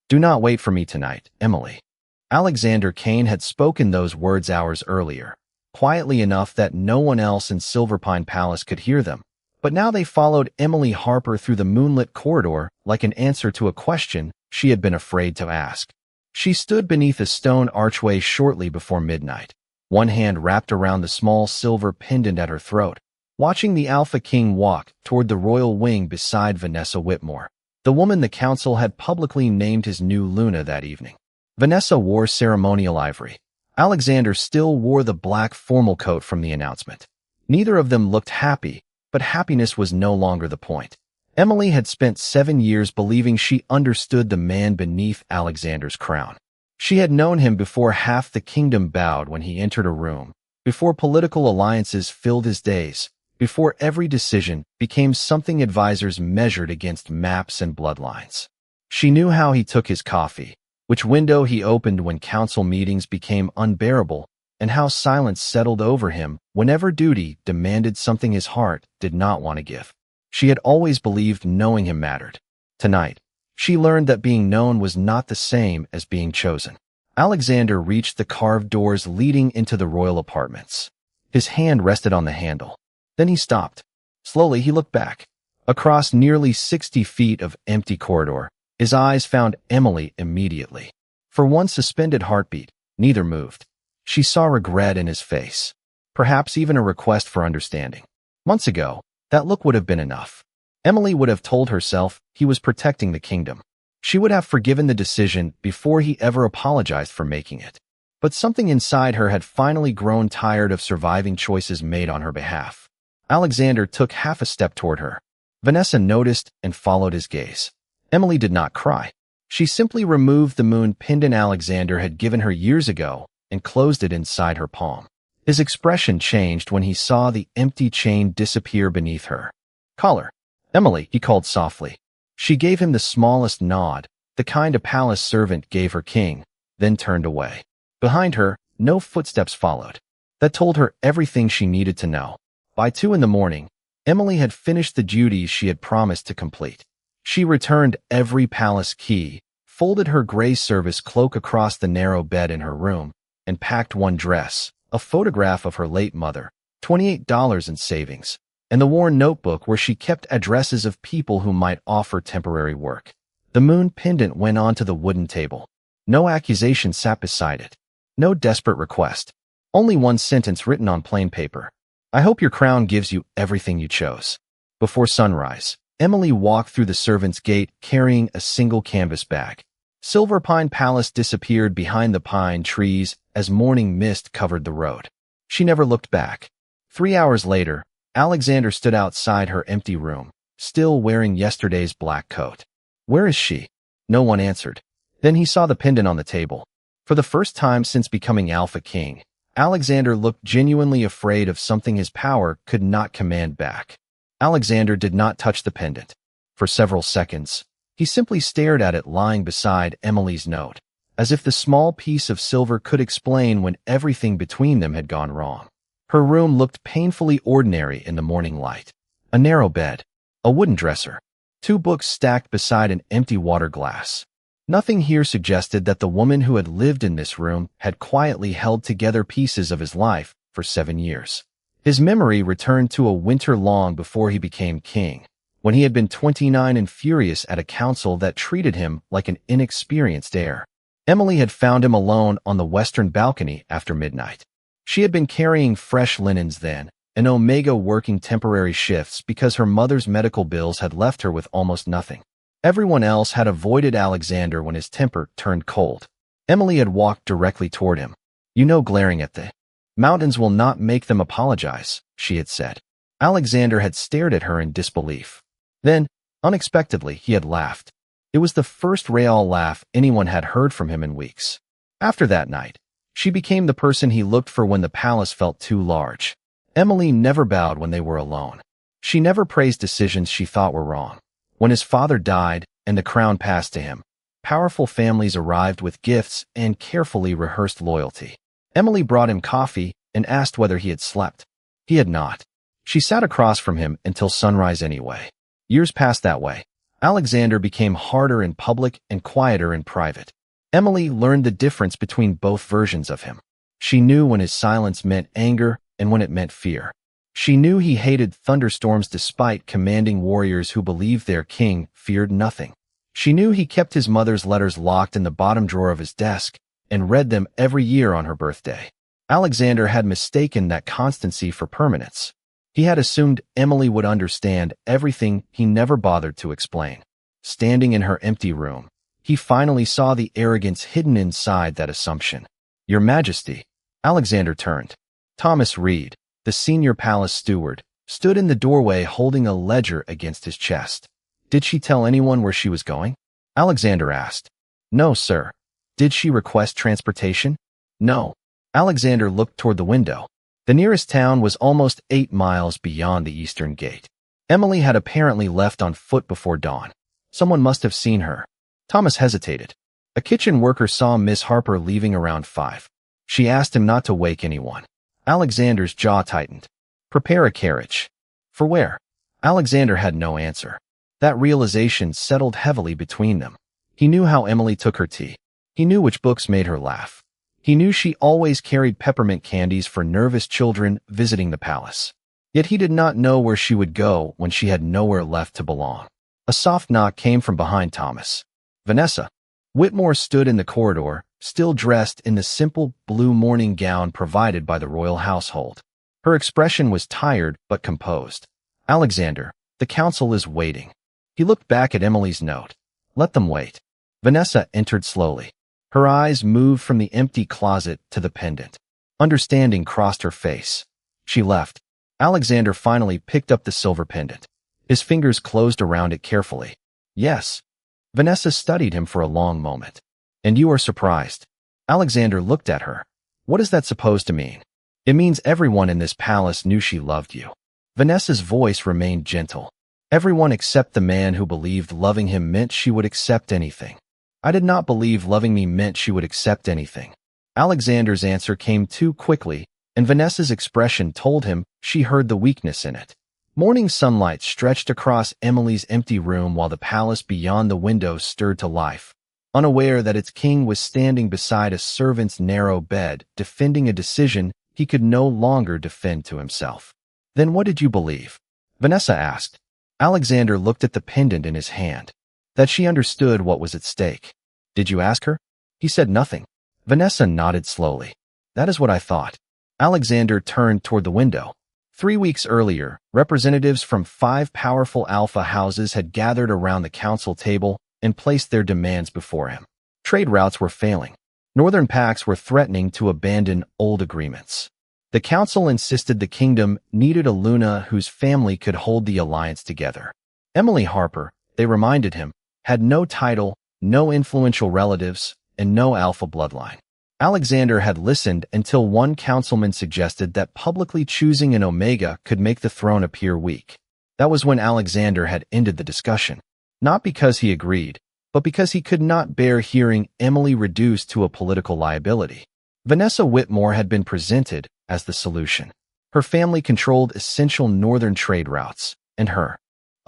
Do not wait for me tonight, Emily. Alexander Kane had spoken those words hours earlier, quietly enough that no one else in Silverpine Palace could hear them. But now they followed Emily Harper through the moonlit corridor like an answer to a question she had been afraid to ask. She stood beneath a stone archway shortly before midnight, one hand wrapped around the small silver pendant at her throat, watching the Alpha King walk toward the royal wing beside Vanessa Whitmore, the woman the council had publicly named his new Luna that evening. Vanessa wore ceremonial ivory. Alexander still wore the black formal coat from the announcement. Neither of them looked happy, but happiness was no longer the point. Emily had spent 7 years believing she understood the man beneath Alexander's crown. She had known him before half the kingdom bowed when he entered a room, before political alliances filled his days, before every decision became something advisors measured against maps and bloodlines. She knew how he took his coffee, which window he opened when council meetings became unbearable, and how silence settled over him whenever duty demanded something his heart did not want to give. She had always believed knowing him mattered. Tonight, she learned that being known was not the same as being chosen. Alexander reached the carved doors leading into the royal apartments. His hand rested on the handle. Then he stopped. Slowly, he looked back. Across nearly 60 feet of empty corridor, his eyes found Emily immediately. For one suspended heartbeat, neither moved. She saw regret in his face, perhaps even a request for understanding. Months ago, that look would have been enough. Emily would have told herself he was protecting the kingdom. She would have forgiven the decision before he ever apologized for making it. But something inside her had finally grown tired of surviving choices made on her behalf. Alexander took half a step toward her. Vanessa noticed and followed his gaze. Emily did not cry. She simply removed the moon pendant Alexander had given her years ago and closed it inside her palm. His expression changed when he saw the empty chain disappear beneath her collar. Emily, he called softly. She gave him the smallest nod, the kind a palace servant gave her king, then turned away. Behind her, no footsteps followed. That told her everything she needed to know. By 2 a.m, Emily had finished the duties she had promised to complete. She returned every palace key, folded her gray service cloak across the narrow bed in her room, and packed one dress, a photograph of her late mother, $28 in savings, and the worn notebook where she kept addresses of people who might offer temporary work. The moon pendant went onto the wooden table. No accusation sat beside it. No desperate request. Only one sentence written on plain paper. I hope your crown gives you everything you chose. Before sunrise, Emily walked through the servants' gate carrying a single canvas bag. Silverpine Palace disappeared behind the pine trees as morning mist covered the road. She never looked back. 3 hours later, Alexander stood outside her empty room, still wearing yesterday's black coat. Where is she? No one answered. Then he saw the pendant on the table. For the first time since becoming Alpha King, Alexander looked genuinely afraid of something his power could not command back. Alexander did not touch the pendant. For several seconds, he simply stared at it lying beside Emily's note, as if the small piece of silver could explain when everything between them had gone wrong. Her room looked painfully ordinary in the morning light. A narrow bed, a wooden dresser, 2 books stacked beside an empty water glass. Nothing here suggested that the woman who had lived in this room had quietly held together pieces of his life for 7 years. His memory returned to a winter long before he became king, when he had been 29 and furious at a council that treated him like an inexperienced heir. Emily had found him alone on the western balcony after midnight. She had been carrying fresh linens then, and Omega working temporary shifts because her mother's medical bills had left her with almost nothing. Everyone else had avoided Alexander when his temper turned cold. Emily had walked directly toward him. Glaring at the mountains will not make them apologize, she had said. Alexander had stared at her in disbelief. Then, unexpectedly, he had laughed. It was the first real laugh anyone had heard from him in weeks. After that night, she became the person he looked for when the palace felt too large. Emily never bowed when they were alone. She never praised decisions she thought were wrong. When his father died and the crown passed to him, powerful families arrived with gifts and carefully rehearsed loyalty. Emily brought him coffee and asked whether he had slept. He had not. She sat across from him until sunrise anyway. Years passed that way. Alexander became harder in public and quieter in private. Emily learned the difference between both versions of him. She knew when his silence meant anger and when it meant fear. She knew he hated thunderstorms despite commanding warriors who believed their king feared nothing. She knew he kept his mother's letters locked in the bottom drawer of his desk and read them every year on her birthday. Alexander had mistaken that constancy for permanence. He had assumed Emily would understand everything he never bothered to explain. Standing in her empty room, he finally saw the arrogance hidden inside that assumption. "Your Majesty." Alexander turned. Thomas Reed, the senior palace steward, stood in the doorway holding a ledger against his chest. "Did she tell anyone where she was going?" Alexander asked. "No, sir." "Did she request transportation?" "No." Alexander looked toward the window. The nearest town was almost 8 miles beyond the eastern gate. Emily had apparently left on foot before dawn. Someone must have seen her. Thomas hesitated. A kitchen worker saw Miss Harper leaving around 5. She asked him not to wake anyone. Alexander's jaw tightened. "Prepare a carriage." "For where?" Alexander had no answer. That realization settled heavily between them. He knew how Emily took her tea. He knew which books made her laugh. He knew she always carried peppermint candies for nervous children visiting the palace. Yet he did not know where she would go when she had nowhere left to belong. A soft knock came from behind Thomas. "Vanessa." Whitmore stood in the corridor, still dressed in the simple blue morning gown provided by the royal household. Her expression was tired but composed. "Alexander, the council is waiting." He looked back at Emily's note. "Let them wait." Vanessa entered slowly. Her eyes moved from the empty closet to the pendant. Understanding crossed her face. She left. Alexander finally picked up the silver pendant. His fingers closed around it carefully. "Yes." Vanessa studied him for a long moment. "And you are surprised?" Alexander looked at her. "What is that supposed to mean?" "It means everyone in this palace knew she loved you." Vanessa's voice remained gentle. "Everyone except the man who believed loving him meant she would accept anything. I did not believe loving me meant she would accept anything." Alexander's answer came too quickly, and Vanessa's expression told him she heard the weakness in it. Morning sunlight stretched across Emily's empty room while the palace beyond the window stirred to life, unaware that its king was standing beside a servant's narrow bed, defending a decision he could no longer defend to himself. "Then what did you believe?" Vanessa asked. Alexander looked at the pendant in his hand. That she understood what was at stake. "Did you ask her?" He said nothing. Vanessa nodded slowly. "That is what I thought." Alexander turned toward the window. 3 weeks earlier, representatives from 5 powerful alpha houses had gathered around the council table and placed their demands before him. Trade routes were failing. Northern pacts were threatening to abandon old agreements. The council insisted the kingdom needed a Luna whose family could hold the alliance together. Emily Harper, they reminded him, had no title, no influential relatives, and no alpha bloodline. Alexander had listened until one councilman suggested that publicly choosing an Omega could make the throne appear weak. That was when Alexander had ended the discussion. Not because he agreed, but because he could not bear hearing Emily reduced to a political liability. Vanessa Whitmore had been presented as the solution. Her family controlled essential northern trade routes, and her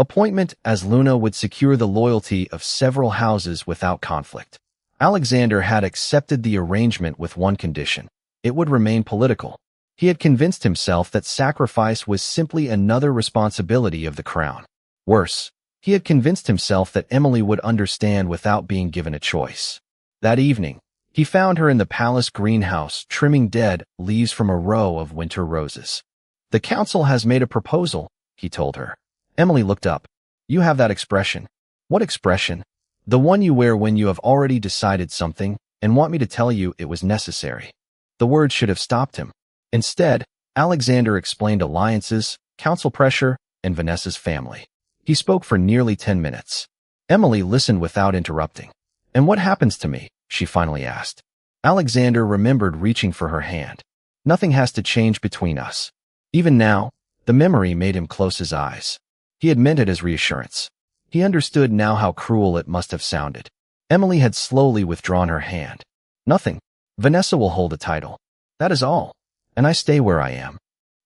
appointment as Luna would secure the loyalty of several houses without conflict. Alexander had accepted the arrangement with one condition. It would remain political. He had convinced himself that sacrifice was simply another responsibility of the crown. Worse, he had convinced himself that Emily would understand without being given a choice. That evening, he found her in the palace greenhouse trimming dead leaves from a row of winter roses. "The council has made a proposal," he told her. Emily looked up. "You have that expression." "What expression?" "The one you wear when you have already decided something and want me to tell you it was necessary." The words should have stopped him. Instead, Alexander explained alliances, council pressure, and Vanessa's family. He spoke for nearly 10 minutes. Emily listened without interrupting. "And what happens to me?" she finally asked. Alexander remembered reaching for her hand. "Nothing has to change between us." Even now, the memory made him close his eyes. He had meant it as reassurance. He understood now how cruel it must have sounded. Emily had slowly withdrawn her hand. "Nothing. Vanessa will hold the title. That is all. And I stay where I am."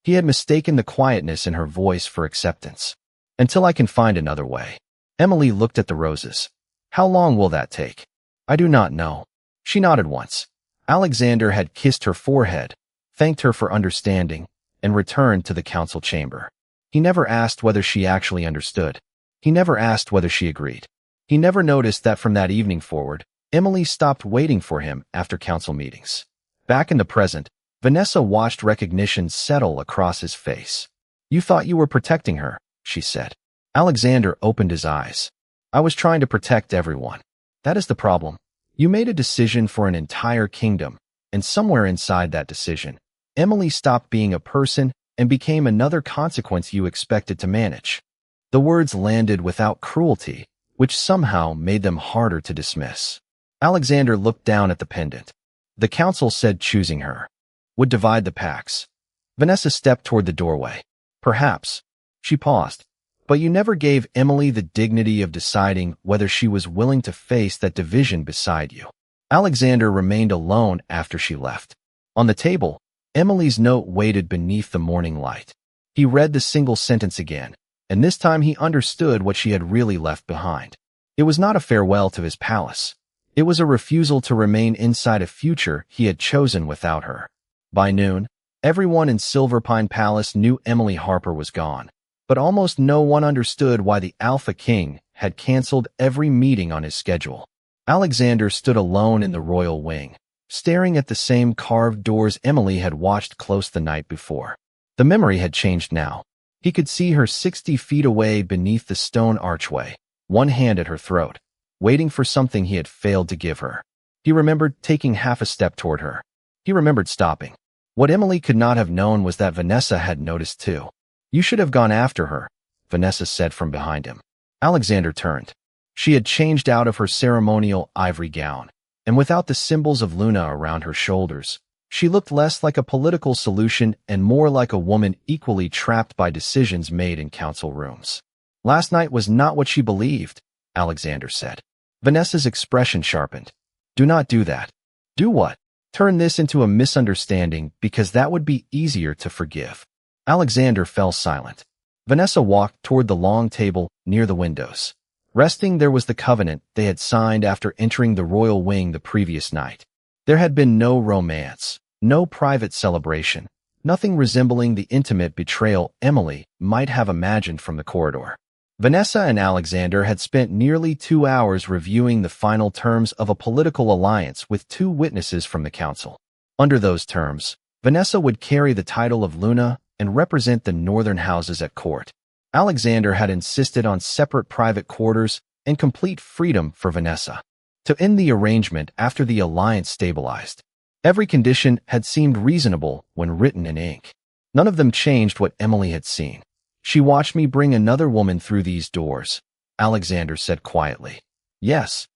He had mistaken the quietness in her voice for acceptance. "Until I can find another way." Emily looked at the roses. How long will that take? I do not know. She nodded once. Alexander had kissed her forehead, thanked her for understanding, and returned to the council chamber. He never asked whether she actually understood. He never asked whether she agreed. He never noticed that from that evening forward, Emily stopped waiting for him after council meetings. Back in the present, Vanessa watched recognition settle across his face. You thought you were protecting her, she said. Alexander opened his eyes. I was trying to protect everyone. That is the problem. You made a decision for an entire kingdom, and somewhere inside that decision, Emily stopped being a person and became another consequence you expected to manage. The words landed without cruelty, which somehow made them harder to dismiss. Alexander looked down at the pendant. The council said choosing her would divide the packs. Vanessa stepped toward the doorway. Perhaps. She paused. But you never gave Emily the dignity of deciding whether she was willing to face that division beside you. Alexander remained alone after she left. On the table, Emily's note waited beneath the morning light. He read the single sentence again, and this time he understood what she had really left behind. It was not a farewell to his palace. It was a refusal to remain inside a future he had chosen without her. By noon, everyone in Silverpine Palace knew Emily Harper was gone. But almost no one understood why the Alpha King had canceled every meeting on his schedule. Alexander stood alone in the royal wing, staring at the same carved doors Emily had watched close the night before. The memory had changed now. He could see her 60 feet away beneath the stone archway, one hand at her throat, waiting for something he had failed to give her. He remembered taking half a step toward her. He remembered stopping. What Emily could not have known was that Vanessa had noticed too. You should have gone after her, Vanessa said from behind him. Alexander turned. She had changed out of her ceremonial ivory gown, and without the symbols of Luna around her shoulders, she looked less like a political solution and more like a woman equally trapped by decisions made in council rooms. Last night was not what she believed, Alexander said. Vanessa's expression sharpened. Do not do that. Do what? Turn this into a misunderstanding because that would be easier to forgive. Alexander fell silent. Vanessa walked toward the long table near the windows. Resting there was the covenant they had signed after entering the royal wing the previous night. There had been no romance, no private celebration, nothing resembling the intimate betrayal Emily might have imagined from the corridor. Vanessa and Alexander had spent nearly 2 hours reviewing the final terms of a political alliance with 2 witnesses from the council. Under those terms, Vanessa would carry the title of Luna and represent the northern houses at court. Alexander had insisted on separate private quarters and complete freedom for Vanessa to end the arrangement after the alliance stabilized. Every condition had seemed reasonable when written in ink. None of them changed what Emily had seen. She watched me bring another woman through these doors, Alexander said quietly. Yes.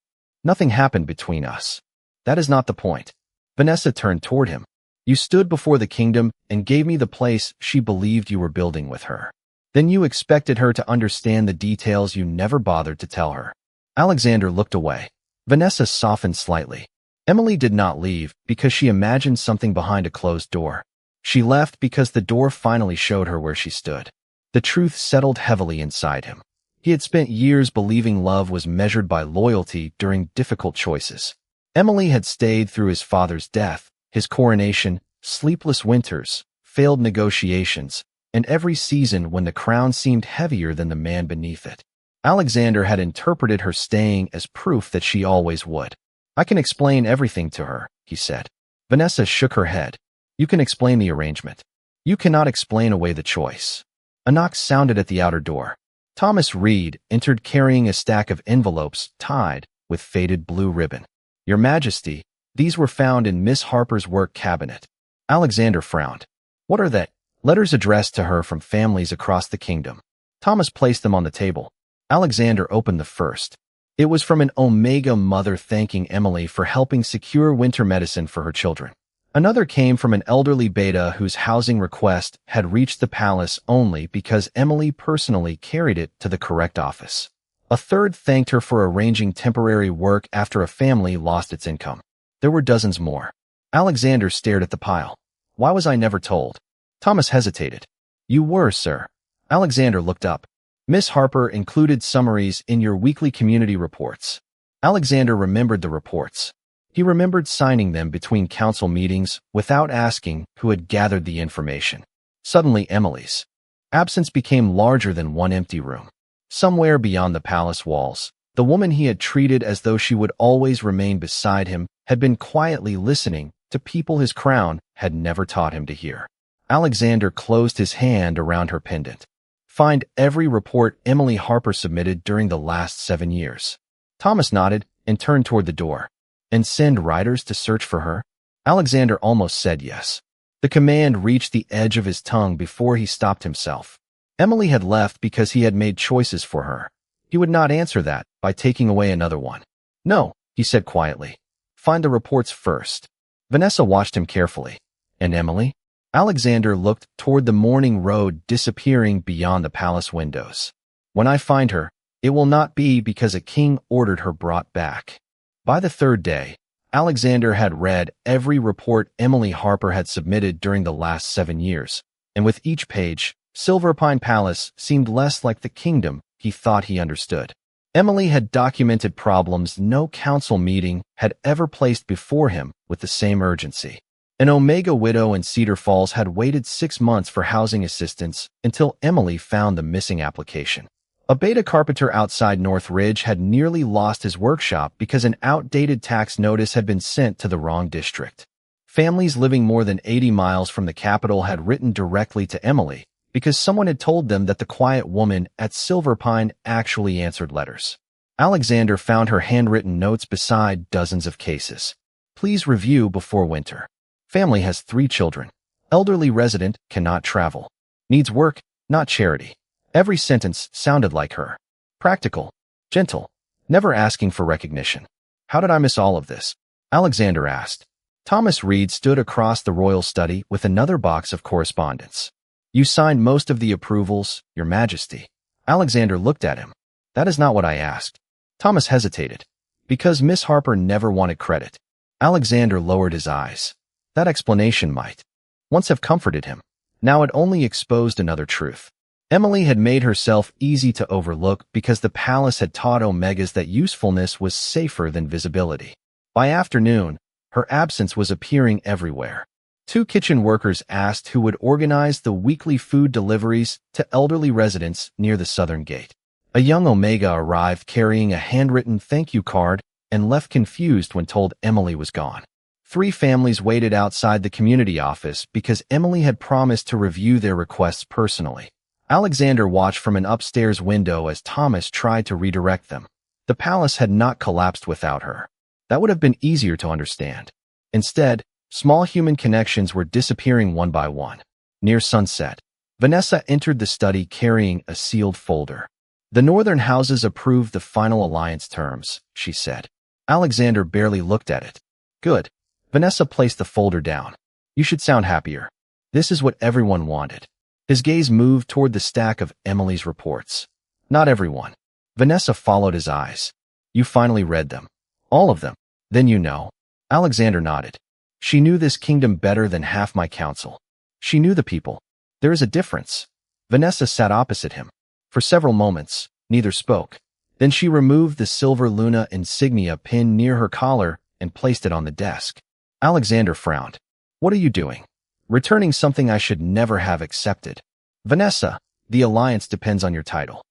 Nothing happened between us. That is not the point. Vanessa turned toward him. You stood before the kingdom and gave me the place she believed you were building with her. Then you expected her to understand the details you never bothered to tell her. Alexander looked away. Vanessa softened slightly. Emily did not leave because she imagined something behind a closed door. She left because the door finally showed her where she stood. The truth settled heavily inside him. He had spent years believing love was measured by loyalty during difficult choices. Emily had stayed through his father's death, his coronation, sleepless winters, failed negotiations, and every season when the crown seemed heavier than the man beneath it. Alexander had interpreted her staying as proof that she always would. I can explain everything to her, he said. Vanessa shook her head. You can explain the arrangement. You cannot explain away the choice. A knock sounded at the outer door. Thomas Reed entered carrying a stack of envelopes tied with faded blue ribbon. Your Majesty, these were found in Miss Harper's work cabinet. Alexander frowned. What are they? Letters addressed to her from families across the kingdom. Thomas placed them on the table. Alexander opened the first. It was from an Omega mother thanking Emily for helping secure winter medicine for her children. Another came from an elderly Beta whose housing request had reached the palace only because Emily personally carried it to the correct office. A third thanked her for arranging temporary work after a family lost its income. There were dozens more. Alexander stared at the pile. Why was I never told? Thomas hesitated. You were, sir. Alexander looked up. Miss Harper included summaries in your weekly community reports. Alexander remembered the reports. He remembered signing them between council meetings without asking who had gathered the information. Suddenly, Emily's absence became larger than one empty room. Somewhere beyond the palace walls, the woman he had treated as though she would always remain beside him had been quietly listening to people his crown had never taught him to hear. Alexander closed his hand around her pendant. Find every report Emily Harper submitted during the last 7 years. Thomas nodded and turned toward the door. And send writers to search for her? Alexander almost said yes. The command reached the edge of his tongue before he stopped himself. Emily had left because he had made choices for her. He would not answer that by taking away another one. No, he said quietly. Find the reports first. Vanessa watched him carefully. And Emily? Alexander looked toward the morning road disappearing beyond the palace windows. When I find her, it will not be because a king ordered her brought back. By the third day, Alexander had read every report Emily Harper had submitted during the last 7 years, and with each page, Silverpine Palace seemed less like the kingdom he thought he understood. Emily had documented problems no council meeting had ever placed before him with the same urgency. An Omega widow in Cedar Falls had waited 6 months for housing assistance until Emily found the missing application. A beta carpenter outside North Ridge had nearly lost his workshop because an outdated tax notice had been sent to the wrong district. Families living more than 80 miles from the capital had written directly to Emily because someone had told them that the quiet woman at Silverpine actually answered letters. Alexander found her handwritten notes beside dozens of cases. Please review before winter. Family has 3 children. Elderly resident cannot travel. Needs work, not charity. Every sentence sounded like her. Practical, gentle, never asking for recognition. How did I miss all of this? Alexander asked. Thomas Reed stood across the royal study with another box of correspondence. You signed most of the approvals, Your Majesty. Alexander looked at him. That is not what I asked. Thomas hesitated. Because Miss Harper never wanted credit. Alexander lowered his eyes. That explanation might once have comforted him. Now it only exposed another truth. Emily had made herself easy to overlook because the palace had taught Omegas that usefulness was safer than visibility. By afternoon, her absence was appearing everywhere. 2 kitchen workers asked who would organize the weekly food deliveries to elderly residents near the southern gate. A young Omega arrived carrying a handwritten thank you card and left confused when told Emily was gone. 3 families waited outside the community office because Emily had promised to review their requests personally. Alexander watched from an upstairs window as Thomas tried to redirect them. The palace had not collapsed without her. That would have been easier to understand. Instead, small human connections were disappearing one by one. Near sunset, Vanessa entered the study carrying a sealed folder. The northern houses approved the final alliance terms, she said. Alexander barely looked at it. Good. Vanessa placed the folder down. You should sound happier. This is what everyone wanted. His gaze moved toward the stack of Emily's reports. Not everyone. Vanessa followed his eyes. You finally read them. All of them. Then you know. Alexander nodded. She knew this kingdom better than half my council. She knew the people. There is a difference. Vanessa sat opposite him. For several moments, neither spoke. Then she removed the silver Luna insignia pinned near her collar and placed it on the desk. Alexander frowned. What are you doing? Returning something I should never have accepted. Vanessa, the alliance depends on your title.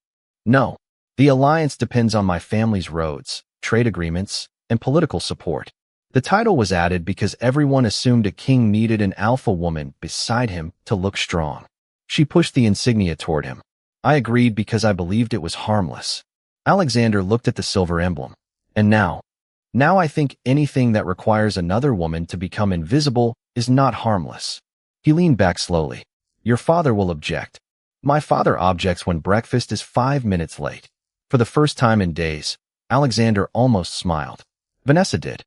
No, the alliance depends on my family's roads, trade agreements, and political support. The title was added because everyone assumed a king needed an alpha woman beside him to look strong. She pushed the insignia toward him. I agreed because I believed it was harmless. Alexander looked at the silver emblem. And now I think anything that requires another woman to become invisible is not harmless. He leaned back slowly. Your father will object. My father objects when breakfast is 5 minutes late. For the first time in days, Alexander almost smiled. Vanessa did.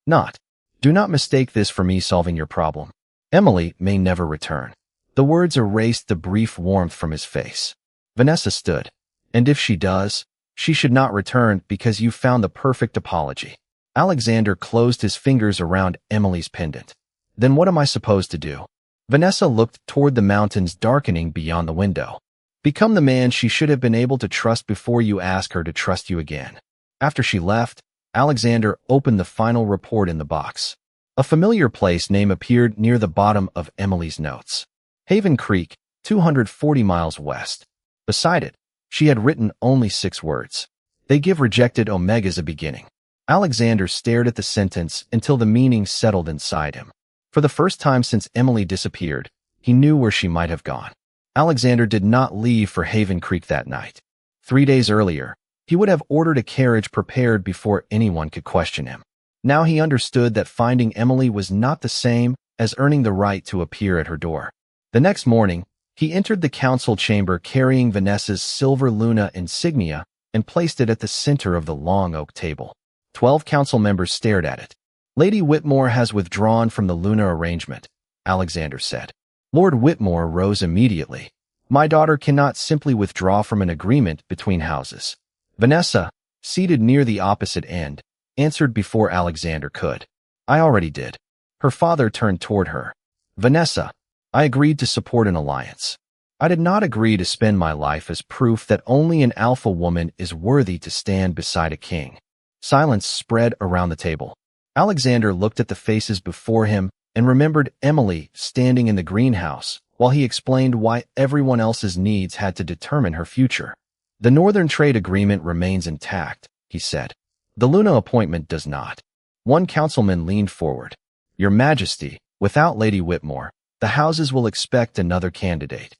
Not. Do not mistake this for me solving your problem. Emily may never return. The words erased the brief warmth from his face. Vanessa stood. And if she does, she should not return because you found the perfect apology. Alexander closed his fingers around Emily's pendant. Then what am I supposed to do? Vanessa looked toward the mountains darkening beyond the window. Become the man she should have been able to trust before you ask her to trust you again. After she left, Alexander opened the final report in the box. A familiar place name appeared near the bottom of Emily's notes. Haven Creek, 240 miles west. Beside it, she had written only 6 words. They give rejected omegas a beginning. Alexander stared at the sentence until the meaning settled inside him. For the first time since Emily disappeared, he knew where she might have gone. Alexander did not leave for Haven Creek that night. 3 days earlier, he would have ordered a carriage prepared before anyone could question him. Now he understood that finding Emily was not the same as earning the right to appear at her door. The next morning, he entered the council chamber carrying Vanessa's silver Luna insignia and placed it at the center of the long oak table. 12 council members stared at it. Lady Whitmore has withdrawn from the Luna arrangement, Alexander said. Lord Whitmore rose immediately. My daughter cannot simply withdraw from an agreement between houses. Vanessa, seated near the opposite end, answered before Alexander could. I already did. Her father turned toward her. Vanessa, I agreed to support an alliance. I did not agree to spend my life as proof that only an alpha woman is worthy to stand beside a king. Silence spread around the table. Alexander looked at the faces before him and remembered Emily standing in the greenhouse while he explained why everyone else's needs had to determine her future. The Northern Trade Agreement remains intact, he said. The Luna appointment does not. One councilman leaned forward. Your Majesty, without Lady Whitmore, the houses will expect another candidate.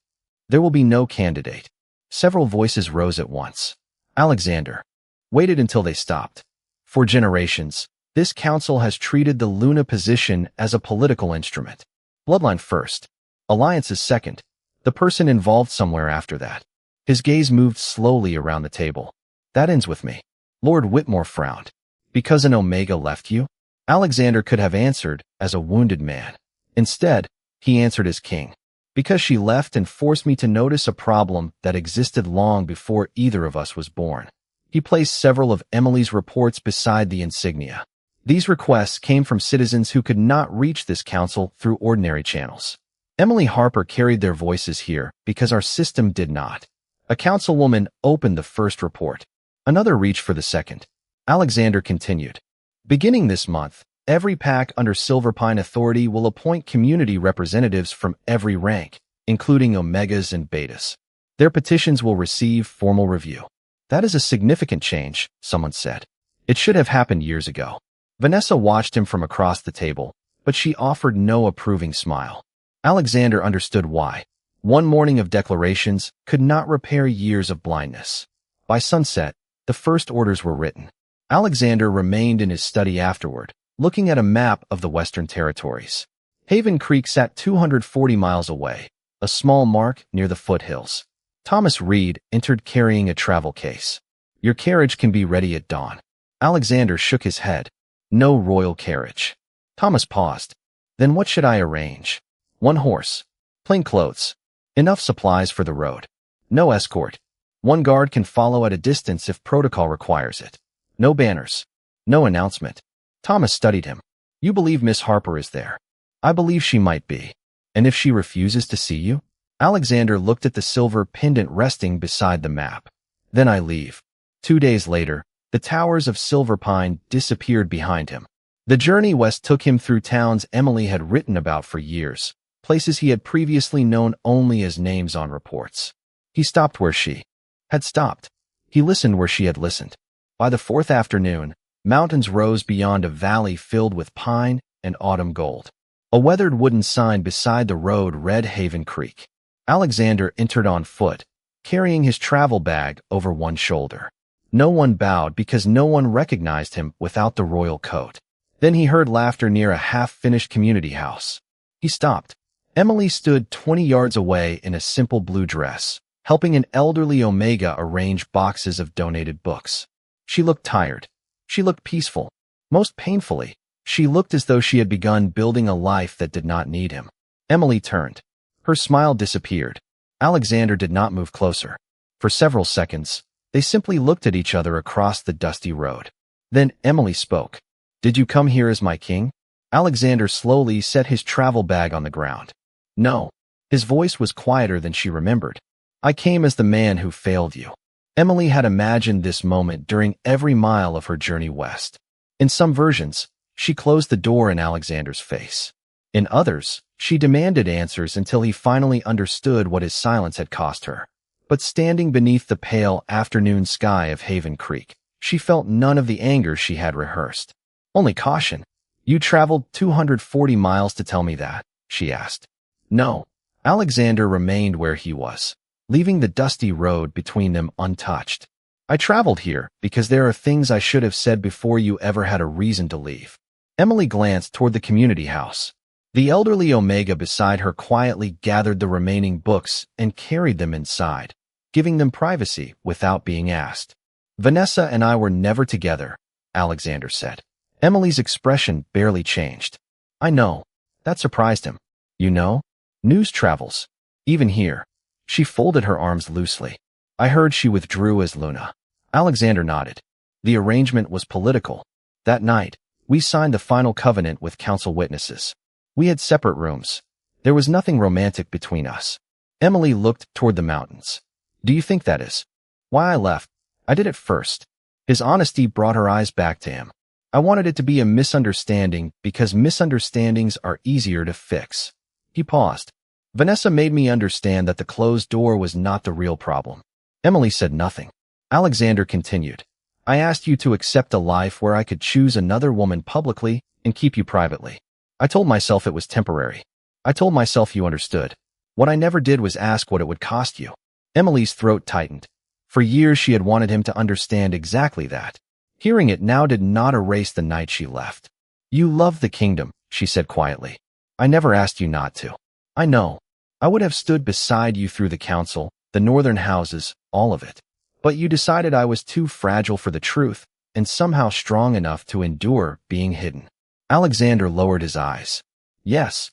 There will be no candidate. Several voices rose at once. Alexander waited until they stopped. For generations, this council has treated the Luna position as a political instrument. Bloodline first, alliances second, the person involved somewhere after that. His gaze moved slowly around the table. That ends with me. Lord Whitmore frowned. Because an Omega left you? Alexander could have answered as a wounded man. Instead, he answered as king. Because she left and forced me to notice a problem that existed long before either of us was born. He placed several of Emily's reports beside the insignia. These requests came from citizens who could not reach this council through ordinary channels. Emily Harper carried their voices here because our system did not. A councilwoman opened the first report. Another reached for the second. Alexander continued. Beginning this month, every pack under Silverpine Authority will appoint community representatives from every rank, including Omegas and Betas. Their petitions will receive formal review. That is a significant change, someone said. It should have happened years ago. Vanessa watched him from across the table, but she offered no approving smile. Alexander understood why. One morning of declarations could not repair years of blindness. By sunset, the first orders were written. Alexander remained in his study afterward, looking at a map of the Western Territories. Haven Creek sat 240 miles away, a small mark near the foothills. Thomas Reed entered carrying a travel case. Your carriage can be ready at dawn. Alexander shook his head. No royal carriage. Thomas paused. Then what should I arrange? 1 horse. Plain clothes. Enough supplies for the road. No escort. 1 guard can follow at a distance if protocol requires it. No banners. No announcement. Thomas studied him. You believe Miss Harper is there. I believe she might be. And if she refuses to see you? Alexander looked at the silver pendant resting beside the map. Then I leave. 2 days later, the towers of Silverpine disappeared behind him. The journey west took him through towns Emily had written about for years, places he had previously known only as names on reports. He stopped where she had stopped. He listened where she had listened. By the 4th afternoon, mountains rose beyond a valley filled with pine and autumn gold. A weathered wooden sign beside the road read Haven Creek. Alexander entered on foot, carrying his travel bag over one shoulder. No one bowed because no one recognized him without the royal coat. Then he heard laughter near a half-finished community house. He stopped. Emily stood 20 yards away in a simple blue dress, helping an elderly Omega arrange boxes of donated books. She looked tired. She looked peaceful. Most painfully, she looked as though she had begun building a life that did not need him. Emily turned. Her smile disappeared. Alexander did not move closer. For several seconds, they simply looked at each other across the dusty road. Then Emily spoke. Did you come here as my king? Alexander slowly set his travel bag on the ground. No. His voice was quieter than she remembered. I came as the man who failed you. Emily had imagined this moment during every mile of her journey west. In some versions, she closed the door in Alexander's face. In others, she demanded answers until he finally understood what his silence had cost her. But standing beneath the pale afternoon sky of Haven Creek, she felt none of the anger she had rehearsed. Only caution. You traveled 240 miles to tell me that, she asked. No. Alexander remained where he was, leaving the dusty road between them untouched. I traveled here because there are things I should have said before you ever had a reason to leave. Emily glanced toward the community house. The elderly Omega beside her quietly gathered the remaining books and carried them inside, giving them privacy without being asked. Vanessa and I were never together, Alexander said. Emily's expression barely changed. I know. That surprised him. You know? News travels. Even here. She folded her arms loosely. I heard she withdrew as Luna. Alexander nodded. The arrangement was political. That night, we signed the final covenant with council witnesses. We had separate rooms. There was nothing romantic between us. Emily looked toward the mountains. Do you think that is why I left? I did it first. His honesty brought her eyes back to him. I wanted it to be a misunderstanding because misunderstandings are easier to fix. He paused. Vanessa made me understand that the closed door was not the real problem. Emily said nothing. Alexander continued. I asked you to accept a life where I could choose another woman publicly and keep you privately. I told myself it was temporary. I told myself you understood. What I never did was ask what it would cost you. Emily's throat tightened. For years she had wanted him to understand exactly that. Hearing it now did not erase the night she left. You love the kingdom, she said quietly. I never asked you not to. I know. I would have stood beside you through the council, the northern houses, all of it. But you decided I was too fragile for the truth, and somehow strong enough to endure being hidden. Alexander lowered his eyes. Yes.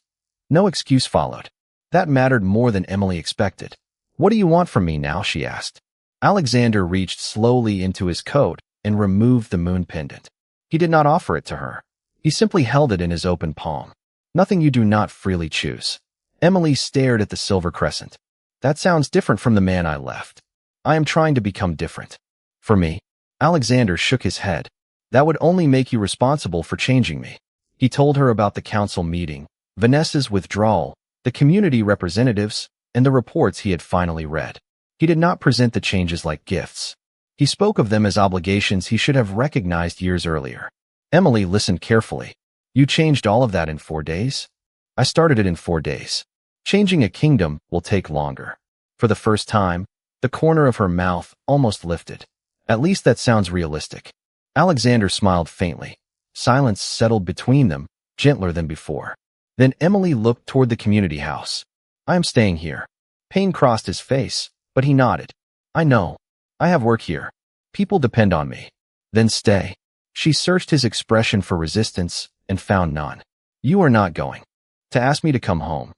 No excuse followed. That mattered more than Emily expected. What do you want from me now? She asked. Alexander reached slowly into his coat and removed the moon pendant. He did not offer it to her. He simply held it in his open palm. Nothing you do not freely choose. Emily stared at the silver crescent. That sounds different from the man I left. I am trying to become different. For me. Alexander shook his head. That would only make you responsible for changing me. He told her about the council meeting, Vanessa's withdrawal, the community representatives, and the reports he had finally read. He did not present the changes like gifts. He spoke of them as obligations he should have recognized years earlier. Emily listened carefully. You changed all of that in 4 days? I started it in 4 days. Changing a kingdom will take longer. For the first time, the corner of her mouth almost lifted. At least that sounds realistic. Alexander smiled faintly. Silence settled between them, gentler than before. Then Emily looked toward the community house. I am staying here. Pain crossed his face, but he nodded. I know. I have work here. People depend on me. Then stay. She searched his expression for resistance and found none. You are not going to ask me to come home.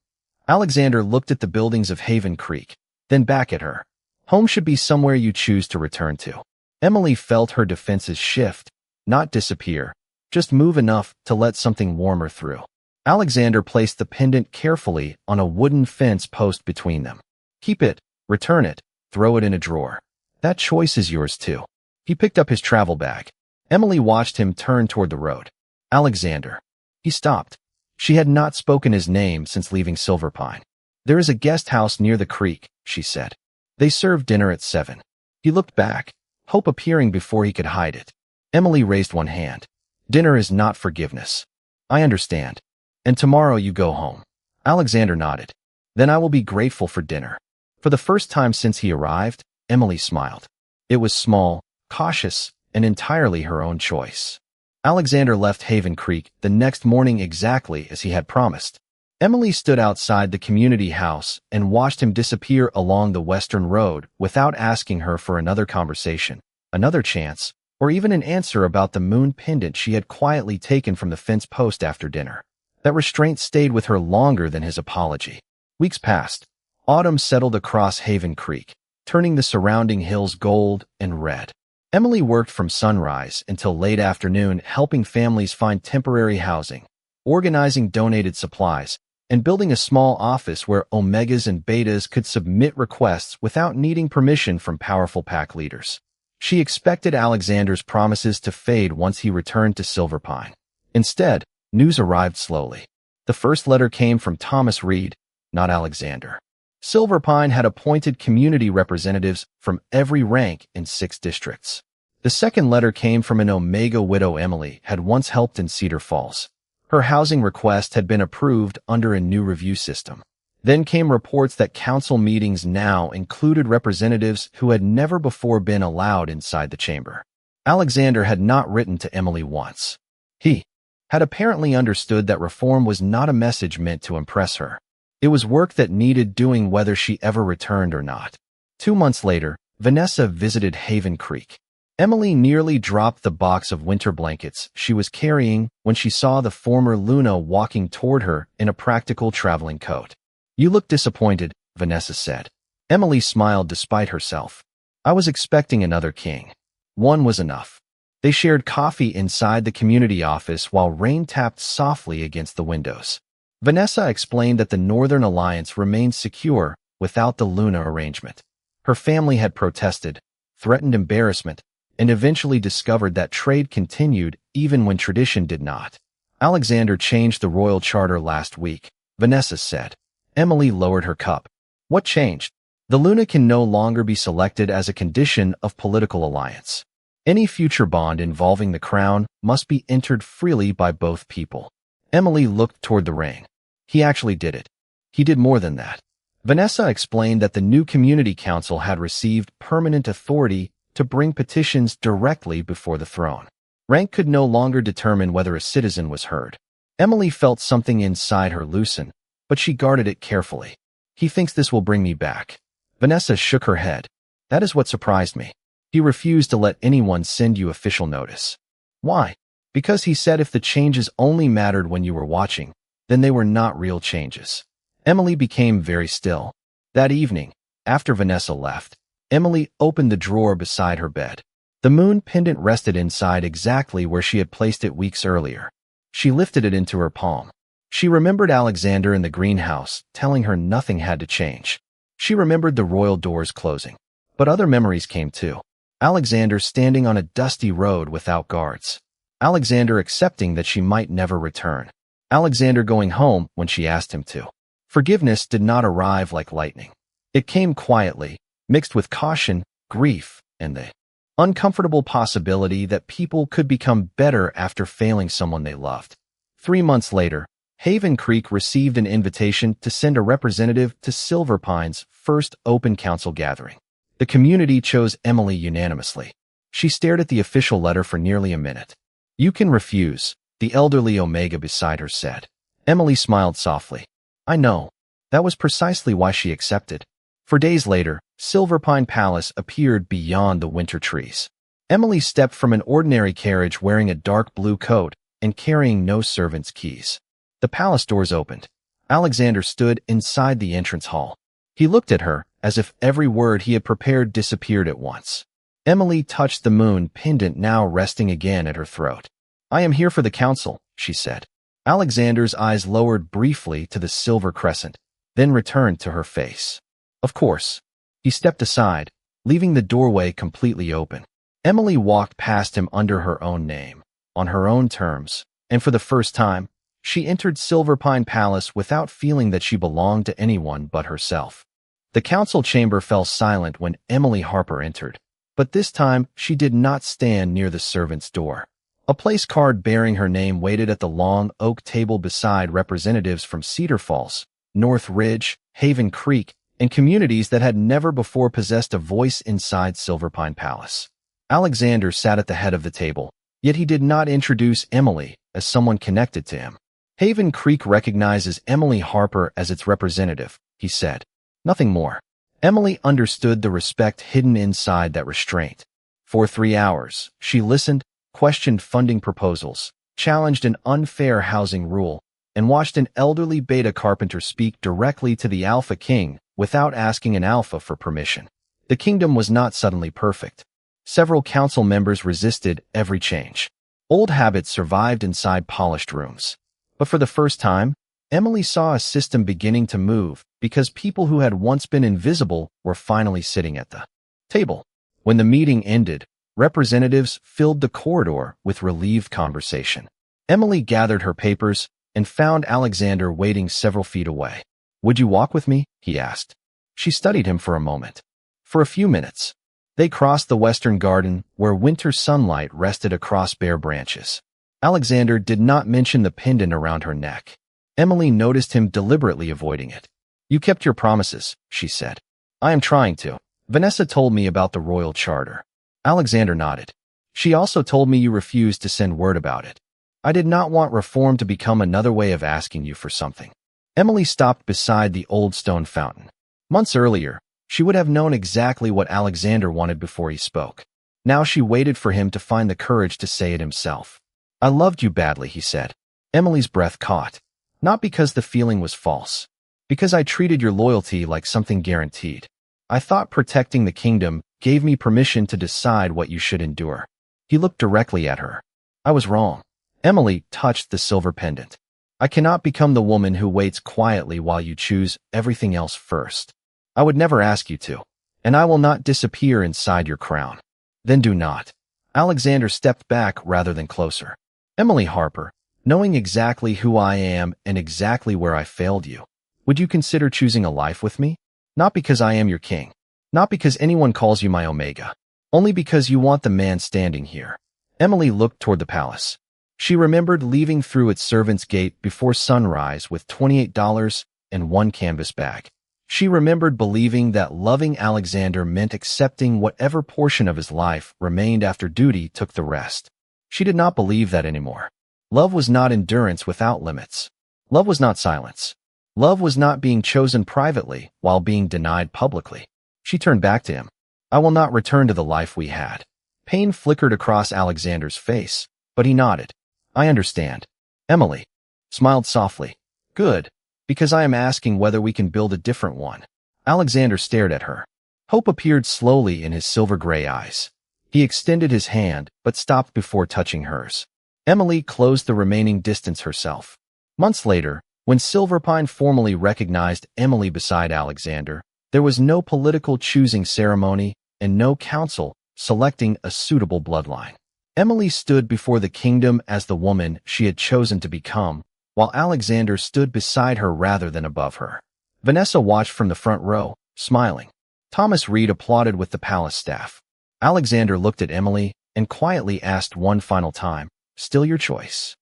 Alexander looked at the buildings of Haven Creek, then back at her. Home should be somewhere you choose to return to. Emily felt her defenses shift, not disappear, just move enough to let something warmer through. Alexander placed the pendant carefully on a wooden fence post between them. Keep it, return it, throw it in a drawer. That choice is yours too. He picked up his travel bag. Emily watched him turn toward the road. Alexander. He stopped. She had not spoken his name since leaving Silverpine. There is a guest house near the creek, she said. They serve dinner at 7. He looked back, hope appearing before he could hide it. Emily raised one hand. Dinner is not forgiveness. I understand. And tomorrow you go home. Alexander nodded. Then I will be grateful for dinner. For the first time since he arrived, Emily smiled. It was small, cautious, and entirely her own choice. Alexander left Haven Creek the next morning exactly as he had promised. Emily stood outside the community house and watched him disappear along the western road without asking her for another conversation, another chance, or even an answer about the moon pendant she had quietly taken from the fence post after dinner. That restraint stayed with her longer than his apology. Weeks passed. Autumn settled across Haven Creek, turning the surrounding hills gold and red. Emily worked from sunrise until late afternoon helping families find temporary housing, organizing donated supplies, and building a small office where omegas and betas could submit requests without needing permission from powerful pack leaders. She expected Alexander's promises to fade once he returned to Silverpine. Instead, news arrived slowly. The first letter came from Thomas Reed, not Alexander. Silverpine had appointed community representatives from every rank in 6 districts. The second letter came from an Omega widow. Emily had once helped in Cedar Falls. Her housing request had been approved under a new review system. Then came reports that council meetings now included representatives who had never before been allowed inside the chamber. Alexander had not written to Emily once. He had apparently understood that reform was not a message meant to impress her. It was work that needed doing whether she ever returned or not. 2 months later, Vanessa visited Haven Creek. Emily nearly dropped the box of winter blankets she was carrying when she saw the former Luna walking toward her in a practical traveling coat. "You look disappointed," Vanessa said. Emily smiled despite herself. "I was expecting another king. One was enough." They shared coffee inside the community office while rain tapped softly against the windows. Vanessa explained that the Northern Alliance remained secure without the Luna arrangement. Her family had protested, threatened embarrassment, and eventually discovered that trade continued even when tradition did not. "Alexander changed the royal charter last week," Vanessa said. Emily lowered her cup. "What changed?" "The Luna can no longer be selected as a condition of political alliance. Any future bond involving the crown must be entered freely by both people." Emily looked toward the ring. "He actually did it. He did more than that." Vanessa explained that the new community council had received permanent authority to bring petitions directly before the throne. Rank could no longer determine whether a citizen was heard. Emily felt something inside her loosen, but she guarded it carefully. "He thinks this will bring me back." Vanessa shook her head. "That is what surprised me. He refused to let anyone send you official notice." "Why?" "Because he said if the changes only mattered when you were watching, then they were not real changes." Emily became very still. That evening, after Vanessa left, Emily opened the drawer beside her bed. The moon pendant rested inside exactly where she had placed it weeks earlier. She lifted it into her palm. She remembered Alexander in the greenhouse, telling her nothing had to change. She remembered the royal doors closing. But other memories came too. Alexander standing on a dusty road without guards. Alexander accepting that she might never return. Alexander going home when she asked him to. Forgiveness did not arrive like lightning. It came quietly, mixed with caution, grief, and the uncomfortable possibility that people could become better after failing someone they loved. 3 months later, Haven Creek received an invitation to send a representative to Silverpine's first open council gathering. The community chose Emily unanimously. She stared at the official letter for nearly a minute. "You can refuse," the elderly Omega beside her said. Emily smiled softly. "I know. That was precisely why she accepted." For days later, Silverpine Palace appeared beyond the winter trees. Emily stepped from an ordinary carriage wearing a dark blue coat and carrying no servant's keys. The palace doors opened. Alexander stood inside the entrance hall. He looked at her as if every word he had prepared disappeared at once. Emily touched the moon pendant now resting again at her throat. "I am here for the council," she said. Alexander's eyes lowered briefly to the silver crescent, then returned to her face. "Of course." He stepped aside, leaving the doorway completely open. Emily walked past him under her own name, on her own terms, and for the first time, she entered Silverpine Palace without feeling that she belonged to anyone but herself. The council chamber fell silent when Emily Harper entered, but this time she did not stand near the servant's door. A place card bearing her name waited at the long oak table beside representatives from Cedar Falls, North Ridge, Haven Creek, and communities that had never before possessed a voice inside Silverpine Palace. Alexander sat at the head of the table, yet he did not introduce Emily as someone connected to him. "Haven Creek recognizes Emily Harper as its representative," he said. Nothing more. Emily understood the respect hidden inside that restraint. For 3 hours, she listened, questioned funding proposals, challenged an unfair housing rule, and watched an elderly beta carpenter speak directly to the Alpha King without asking an Alpha for permission. The kingdom was not suddenly perfect. Several council members resisted every change. Old habits survived inside polished rooms. But for the first time, Emily saw a system beginning to move because people who had once been invisible were finally sitting at the table. When the meeting ended, representatives filled the corridor with relieved conversation. Emily gathered her papers and found Alexander waiting several feet away. "Would you walk with me?" he asked. She studied him for a moment. For a few minutes, they crossed the western garden where winter sunlight rested across bare branches. Alexander did not mention the pendant around her neck. Emily noticed him deliberately avoiding it. "You kept your promises," she said. "I am trying to. Vanessa told me about the royal charter." Alexander nodded. "She also told me you refused to send word about it. I did not want reform to become another way of asking you for something." Emily stopped beside the old stone fountain. Months earlier, she would have known exactly what Alexander wanted before he spoke. Now she waited for him to find the courage to say it himself. "I loved you badly," he said. Emily's breath caught. "Not because the feeling was false. Because I treated your loyalty like something guaranteed. I thought protecting the kingdom gave me permission to decide what you should endure." He looked directly at her. "I was wrong." Emily touched the silver pendant. "I cannot become the woman who waits quietly while you choose everything else first. I would never ask you to. And I will not disappear inside your crown." "Then do not." Alexander stepped back rather than closer. "Emily Harper, knowing exactly who I am and exactly where I failed you, would you consider choosing a life with me? Not because I am your king. Not because anyone calls you my Omega. Only because you want the man standing here." Emily looked toward the palace. She remembered leaving through its servants' gate before sunrise with $28 and one canvas bag. She remembered believing that loving Alexander meant accepting whatever portion of his life remained after duty took the rest. She did not believe that anymore. Love was not endurance without limits. Love was not silence. Love was not being chosen privately while being denied publicly. She turned back to him. "I will not return to the life we had." Pain flickered across Alexander's face, but he nodded. "I understand." Emily smiled softly. "Good. Because I am asking whether we can build a different one." Alexander stared at her. Hope appeared slowly in his silver-gray eyes. He extended his hand, but stopped before touching hers. Emily closed the remaining distance herself. Months later, when Silverpine formally recognized Emily beside Alexander, there was no political choosing ceremony and no council selecting a suitable bloodline. Emily stood before the kingdom as the woman she had chosen to become, while Alexander stood beside her rather than above her. Vanessa watched from the front row, smiling. Thomas Reed applauded with the palace staff. Alexander looked at Emily and quietly asked one final time, "Still your choice?"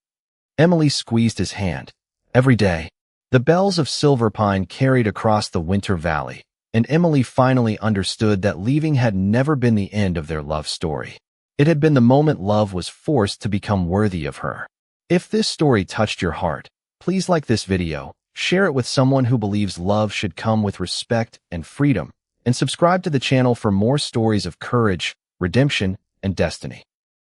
Emily squeezed his hand. Every day, the bells of Silverpine carried across the winter valley, and Emily finally understood that leaving had never been the end of their love story. It had been the moment love was forced to become worthy of her. If this story touched your heart, please like this video, share it with someone who believes love should come with respect and freedom, and subscribe to the channel for more stories of courage, redemption, and destiny.